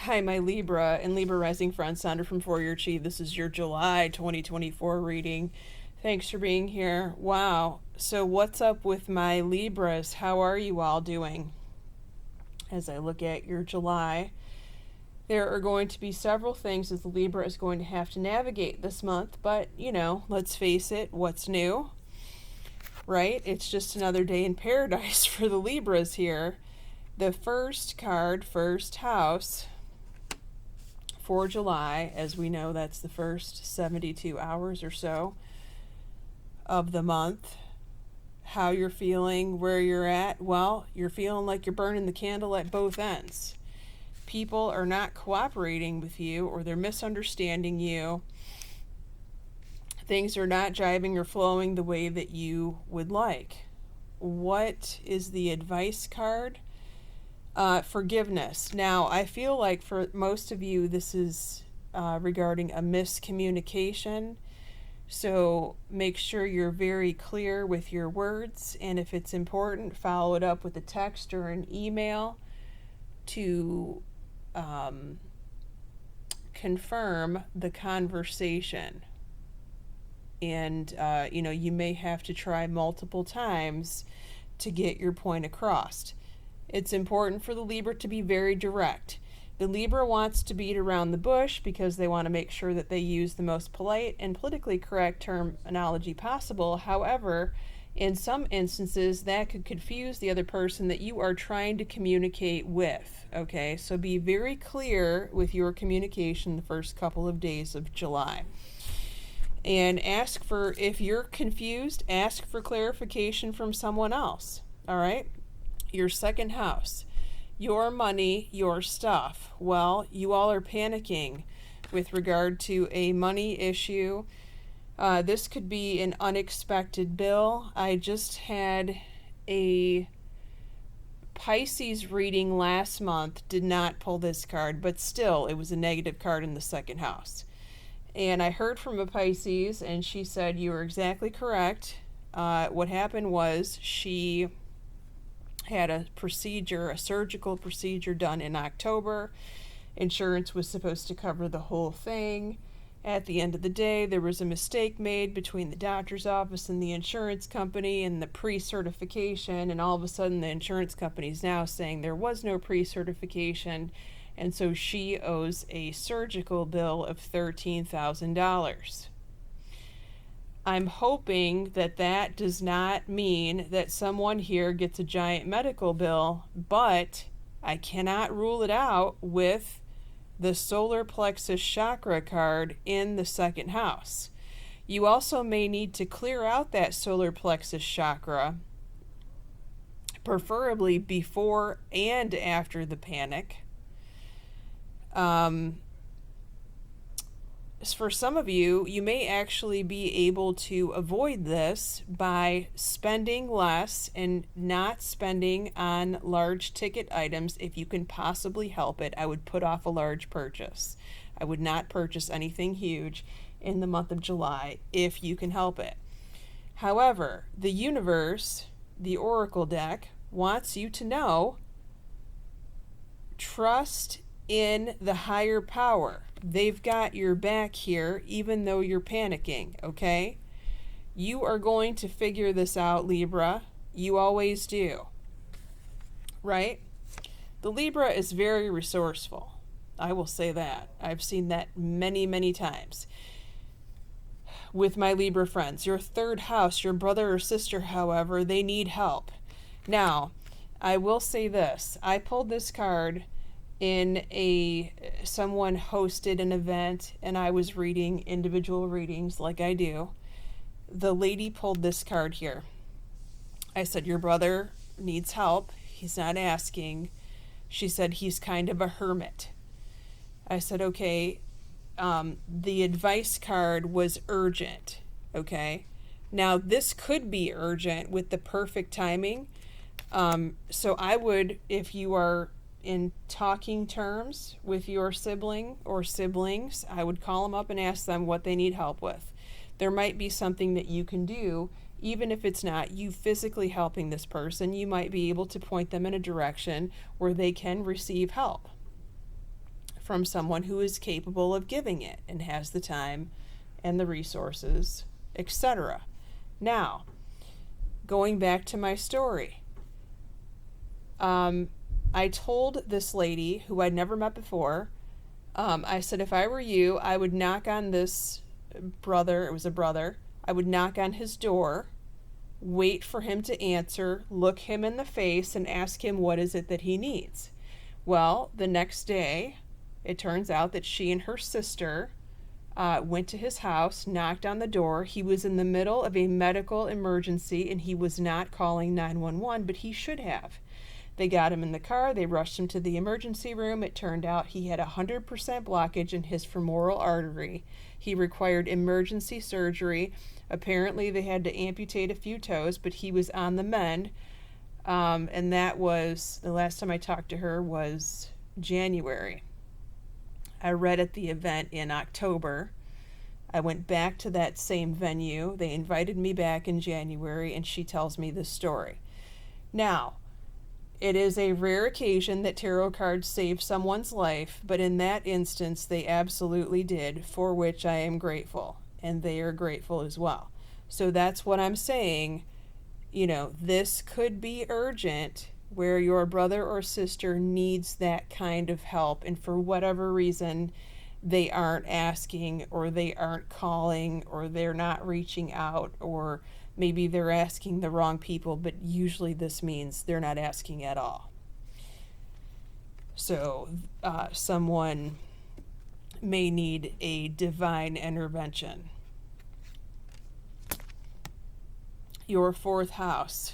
Hi, my Libra and Libra rising friend, Sondra from For Your Chi. This is your July 2024 reading. Thanks for being here. Wow. So what's up with my Libras? How are you all doing? As I look at your July, there are going to be several things that the Libra is going to have to navigate this month, but let's face it, what's new? Right? It's just another day in paradise for the Libras here. The first card, first house, for July, as we know, that's the first 72 hours or so of the month. How you're feeling, where you're at, well, you're feeling like you're burning the candle at both ends. People are not cooperating with you, or they're misunderstanding you. Things are not jiving or flowing the way that you would like. What is the advice card? Forgiveness. Now, I feel like for most of you, this is regarding a miscommunication. So make sure you're very clear with your words, and if it's important, follow it up with a text or an email to confirm the conversation. And, you may have to try multiple times to get your point across. It's important for the Libra to be very direct. The Libra wants to beat around the bush because they want to make sure that they use the most polite and politically correct terminology possible. However, in some instances, that could confuse the other person that you are trying to communicate with. Okay, so be very clear with your communication the first couple of days of July. And if you're confused, ask for clarification from someone else. All right? Your second house, your money, your stuff. Well, you all are panicking with regard to a money issue. This could be an unexpected bill. I just had a Pisces reading last month, did not pull this card, but still it was a negative card in the second house. And I heard from a Pisces, and she said, you were exactly correct. What happened was she had a surgical procedure done in October. Insurance was supposed to cover the whole thing. At the end of the day, there was a mistake made between the doctor's office and the insurance company and the pre-certification, and all of a sudden the insurance company is now saying there was no pre-certification, and so she owes a surgical bill of $13,000. I'm hoping that does not mean that someone here gets a giant medical bill, but I cannot rule it out with the solar plexus chakra card in the second house. You also may need to clear out that solar plexus chakra, preferably before and after the panic. For some of you, you may actually be able to avoid this by spending less and not spending on large ticket items. If you can possibly help it, I would put off a large purchase. I would not purchase anything huge in the month of July if you can help it. However, the universe, the oracle deck, wants you to know, trust in the higher power. They've got your back here, even though you're panicking, okay? You are going to figure this out, Libra. You always do, right? The Libra is very resourceful. I will say that. I've seen that many, many times with my Libra friends. Your third house, your brother or sister, however, they need help. Now, I will say this. I pulled this card in someone hosted an event, and I was reading individual readings like I do. The lady pulled this card here. I said, your brother needs help. He's not asking. She said, he's kind of a hermit. I said, okay. The advice card was urgent. Okay. Now, this could be urgent with the perfect timing. So I would, if you are in talking terms with your sibling or siblings, I would call them up and ask them what they need help with. There might be something that you can do, even if it's not you physically helping this person. You might be able to point them in a direction where they can receive help. from someone who is capable of giving it and has the time and the resources, etc. Now, going back to my story, I told this lady who I'd never met before, I said, if I were you, I would knock on this brother, it was a brother, I would knock on his door, wait for him to answer, look him in the face, and ask him what is it that he needs. Well, the next day, it turns out that she and her sister went to his house, knocked on the door. He was in the middle of a medical emergency, and he was not calling 911, but he should have. They got him in the car. They rushed him to the emergency room. It turned out he had 100% blockage in his femoral artery. He required emergency surgery. Apparently, they had to amputate a few toes, but he was on the mend. And that was, the last time I talked to her was January. I read at the event in October. I went back to that same venue. They invited me back in January, and she tells me this story. Now, it is a rare occasion that tarot cards save someone's life, but in that instance, they absolutely did, for which I am grateful, and they are grateful as well. So that's what I'm saying. You know, this could be urgent where your brother or sister needs that kind of help, and for whatever reason, they aren't asking, or they aren't calling, or they're not reaching out, or maybe they're asking the wrong people, but usually this means they're not asking at all. So someone may need a divine intervention. Your fourth house,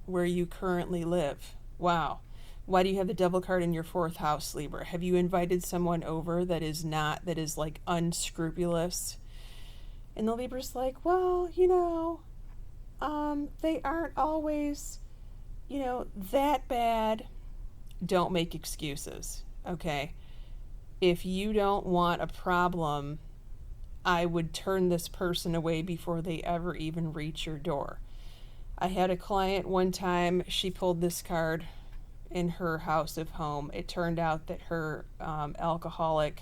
where you currently live. Wow. Why do you have the devil card in your fourth house, Libra? Have you invited someone over that is like unscrupulous? And the Libra's like, well, they aren't always, that bad. Don't make excuses, okay? If you don't want a problem, I would turn this person away before they ever even reach your door. I had a client one time, she pulled this card in her house of home. It turned out that her alcoholic,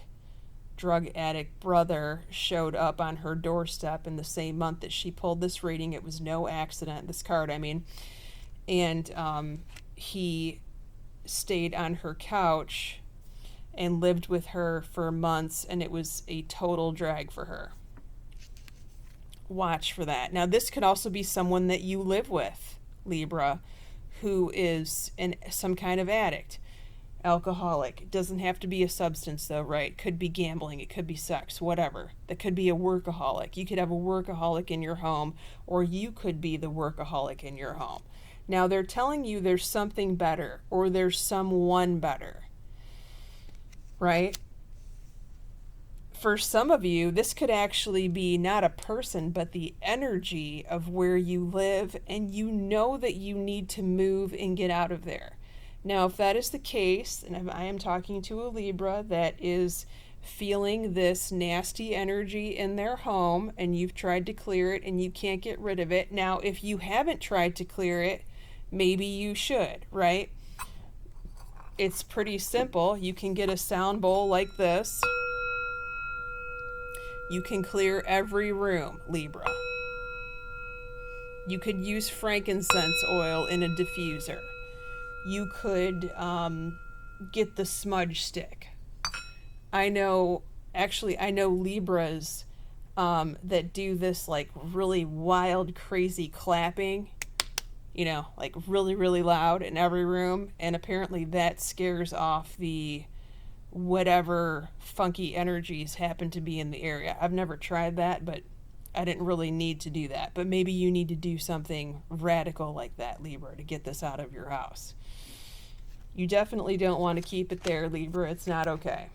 drug addict brother showed up on her doorstep in the same month that she pulled this reading. It was no accident, this card, and he stayed on her couch and lived with her for months, and it was a total drag for her. Watch for that. Now, this could also be someone that you live with, Libra, who is some kind of addict, alcoholic. It doesn't have to be a substance, though, right? It could be gambling, it could be sex, whatever. That could be a workaholic. You could have a workaholic in your home, or you could be the workaholic in your home. Now, they're telling you there's something better, or there's someone better, right? For some of you, this could actually be not a person, but the energy of where you live, and you know that you need to move and get out of there. Now, if that is the case, and I am talking to a Libra that is feeling this nasty energy in their home, and you've tried to clear it and you can't get rid of it. Now, if you haven't tried to clear it, maybe you should, right? It's pretty simple. You can get a sound bowl like this. You can clear every room, Libra. You could use frankincense oil in a diffuser. You could get the smudge stick. I know Libras that do this like really wild, crazy clapping, like really, really loud in every room. And apparently that scares off the whatever funky energies happen to be in the area. I've never tried that, but I didn't really need to do that. But maybe you need to do something radical like that, Libra, to get this out of your house. You definitely don't want to keep it there, Libra. It's not okay.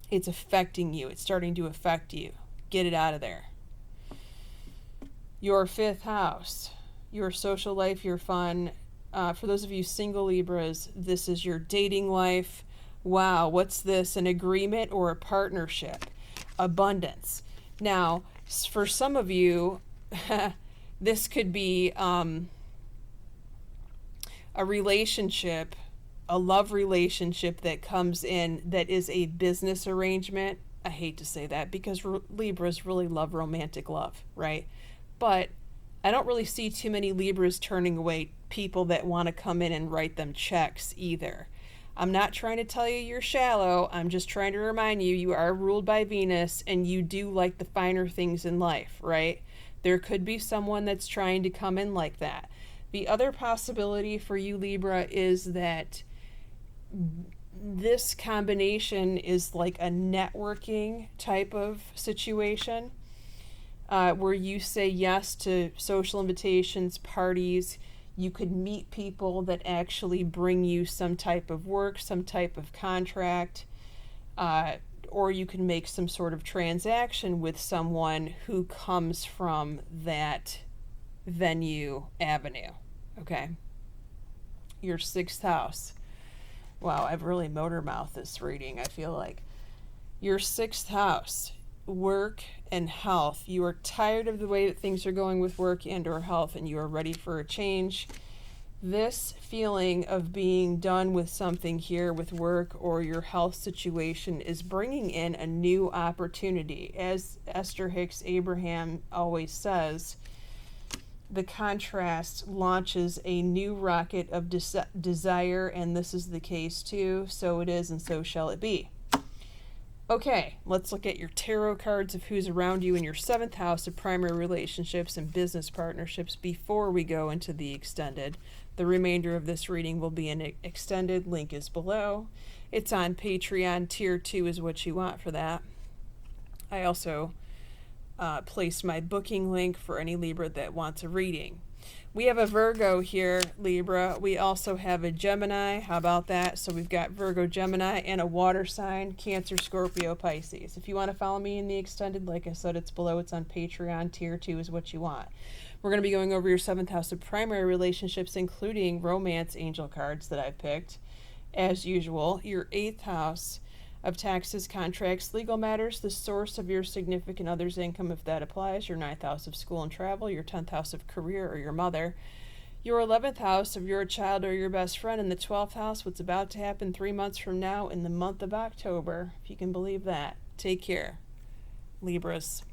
It's affecting you. It's starting to affect you. Get it out of there. Your fifth house, your social life, your fun. For those of you single Libras, this is your dating life. Wow, what's this? An agreement or a partnership? Abundance. Now, for some of you, this could be a relationship a love relationship that comes in that is a business arrangement. I hate to say that because Libras really love romantic love, right? But I don't really see too many Libras turning away people that want to come in and write them checks either. I'm not trying to tell you you're shallow. I'm just trying to remind you you are ruled by Venus and you do like the finer things in life, right? There could be someone that's trying to come in like that. The other possibility for you, Libra, is that this combination is like a networking type of situation, where you say yes to social invitations, parties. You could meet people that actually bring you some type of work, some type of contract, or you can make some sort of transaction with someone who comes from that venue avenue. Okay. Your sixth house. Wow, I've really motor mouthed this reading, I feel like. Your sixth house, work and health. You are tired of the way that things are going with work and or health, and you are ready for a change. This feeling of being done with something here with work or your health situation is bringing in a new opportunity. As Esther Hicks Abraham always says, the contrast launches a new rocket of desire, and this is the case too. So it is, and so shall it be. Okay, let's look at your tarot cards of who's around you in your seventh house of primary relationships and business partnerships before we go into the extended. The remainder of this reading will be an extended. Link is below. It's on Patreon. Tier 2 is what you want for that. I also placed my booking link for any Libra that wants a reading. We have a Virgo here, Libra. We also have a Gemini. How about that? So we've got Virgo, Gemini, and a water sign, Cancer, Scorpio, Pisces. If you want to follow me in the extended, like I said, it's below. It's on Patreon. Tier 2 is what you want. We're going to be going over your seventh house of primary relationships, including romance angel cards that I've picked. As usual, your eighth house of taxes, contracts, legal matters, the source of your significant other's income, if that applies, your ninth house of school and travel, your 10th house of career or your mother, your 11th house of your child or your best friend, and the 12th house, what's about to happen 3 months from now in the month of October, if you can believe that. Take care, Libras.